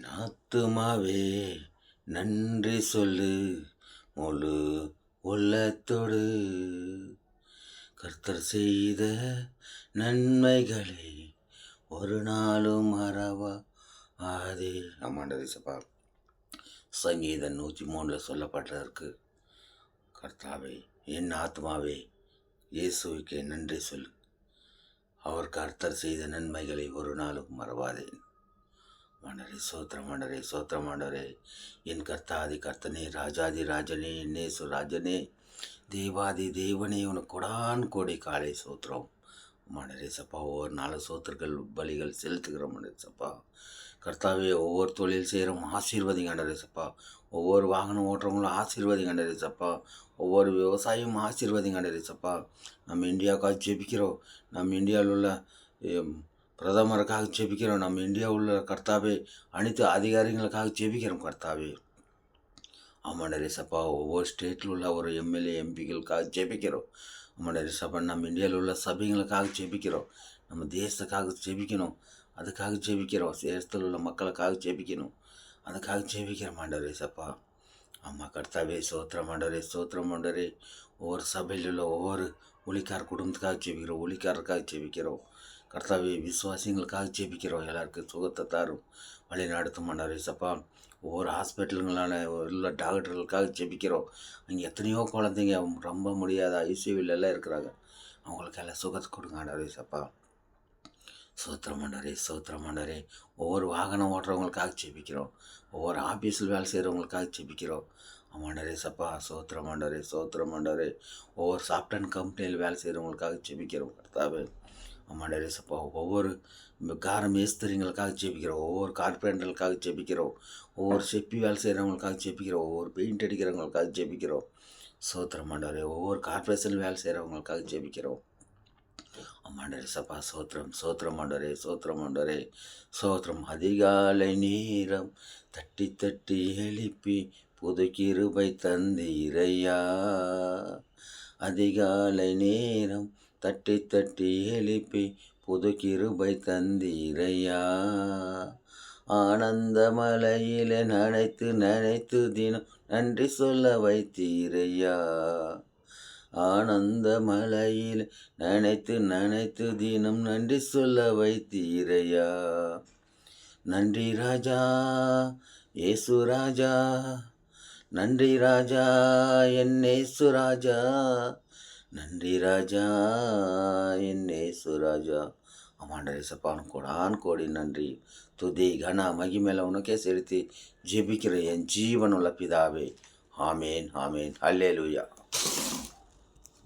ஆத்துமாவே நன்றி சொல்லு முழு உள்ளத்தோடு. கர்த்தர் செய்த நன்மைகளை ஒரு நாளும் மறவாதே. ஆமாண்டது சப்பா. சங்கீதம் 103 சொல்லப்பட்டிருக்கு, கர்த்தாவே என் ஆத்மாவே இயேசுவுக்கே நன்றி சொல்லு, அவர் கர்த்தர் செய்த நன்மைகளை ஒரு நாளும் மறவாதேன். மன்னரே சோத்திரம், மன்னரே சோத்திரம், மன்னரே என் கர்த்தாதி கர்த்தனே, ராஜாதி ராஜனே, என்னேசு ராஜனே, தேவாதி தேவனே, உனக்கு கொடான் கோடி காலை சோத்திரம். மன்னரே சப்பா, ஒவ்வொரு நாளும் சோத்திரங்கள் பலிகள் செலுத்துகிறோம் மன்னரே சப்பா. கர்த்தாவே ஒவ்வொரு தொழில் செய்கிறோம் ஆசீர்வதிங்க ஆண்டவரே சப்பா. ஒவ்வொரு வாகனம் ஓட்டுறவங்களும் ஆசீர்வதிங்க ஆண்டவரே சப்பா. ஒவ்வொரு விவசாயியும் ஆசீர்வதிங்க ஆண்டவரே சப்பா. நம்ம இந்தியாவுக்காக ஜெபிக்கிறோம். நம்ம இந்தியாவில் உள்ள பிரதமருக்காக ஜெபிக்கிறோம். நம்ம இந்தியாவில் உள்ள கர்த்தாவே அனைத்து அதிகாரிகளுக்காக ஜெபிக்கிறோம் கர்த்தாவே. ஆமாண்டரே சப்பா, ஒவ்வொரு ஸ்டேட்டில் உள்ள ஒரு எம்எல்ஏ எம்பிகளுக்காக ஜெபிக்கிறோம். ஆமாண்டரே சப்பா, நம்ம இந்தியாவில் உள்ள சபைகளுக்காக ஜெபிக்கிறோம். நம்ம தேசத்துக்காக ஜெபிக்கணும், அதுக்காக ஜெபிக்கிறோம். தேசத்தில் உள்ள மக்களுக்காக ஜெபிக்கணும், அதுக்காக ஜெபிக்கிறோம் ஆண்டவரே சப்பா. ஆமாம் கர்த்தாவே சோத்திரம் ஆண்டவரே, சோத்திரம் ஆண்டவரே. ஒவ்வொரு சபையில் உள்ள ஒவ்வொரு ஒளிக்கார குடும்பத்துக்காக ஜெபிக்கிறோம், ஒளிக்காரருக்காக ஜெபிக்கிறோம் கர்த்தாவே. விசுவாசிகளுக்காக ஜெபிக்கிறோம். எல்லாருக்கும் சுகத்தை தாரும், வழி நடத்தும் ஆண்டவரே சப்பா. ஒவ்வொரு ஹாஸ்பிட்டலுங்களான உள்ள டாக்டர்களுக்காக ஜெபிக்கிறோம். அங்கே எத்தனையோ குழந்தைங்க ரொம்ப முடியாத ஐசியூவில் எல்லாம் இருக்கிறாங்க, அவங்களுக்கு எல்லாம் சுகத்தை கொடுங்க ஆண்டவரே சப்பா. சோத்திரம் ஆண்டவரே, சோத்திரம் ஆண்டவரே. ஒவ்வொரு வாகனம் ஓட்டுறவங்களுக்காக ஜெபிக்கிறோம், ஒவ்வொரு ஆஃபீஸில் வேலை செய்கிறவங்களுக்காக ஜெபிக்கிறோம். ஆமாண்டரே சப்பா, சோத்திரம் ஆண்டவரே, சோத்திரம் ஆண்டவரே. ஒவ்வொரு சாஃப்ட்வேர் கம்பெனியில் வேலை செய்கிறவங்களுக்காக ஜெபிக்கிறோம் கர்த்தாவே. ஆமாண்டரே சப்பா, ஒவ்வொரு கார மேஸ்திரிங்களுக்காக ஜெபிக்கிறோம், ஒவ்வொரு கார்பெண்டர்களுக்காக ஜெபிக்கிறோம், ஒவ்வொரு செப்பி வேலை செய்கிறவங்களுக்காக ஜெபிக்கிறோம், ஒவ்வொரு பெயிண்ட் அடிக்கிறவங்களுக்காக ஜெபிக்கிறோம். சோத்திரம் ஆண்டவரே, ஒவ்வொரு கார்பரேஷன் வேலை செய்கிறவங்களுக்காக ஜெபிக்கிறோம். ஆமாண்டரே சப்பா, சோத்திரம், சோத்திரம் ஆண்டவரே, சோத்திரம் ஆண்டவரே, சோத்திரம். அதிகாலை நேரம் தட்டி தட்டி எழுப்பி புது கிருபை தந்தீரையா. அதிகாலை நேரம் தட்டி தட்டி எழுப்பி புது கிருபை தந்தீரையா. ஆனந்த மலையிலே நனைத்து நனைத்து தினம் நன்றி சொல்ல வைத்தீரையா. ஆனந்த மலையில் நனைத்து நனைத்து தினம் நன்றி சொல்ல வைத்தீரையா. நன்றி ராஜா ஏசு ராஜா, நன்றி ராஜா என்னேசு ராஜா, நன்றி ராஜா என்னேசு ராஜா. ஆமாண்டரே சப்பான் கோடான் கோடி நன்றி, துதி கன மகிமேல உனக்கே செலுத்தி ஜெபிக்கிற என் ஜீவனுள்ள பிதாவே. ஆமேன், ஆமேன், அல்லேலூயா.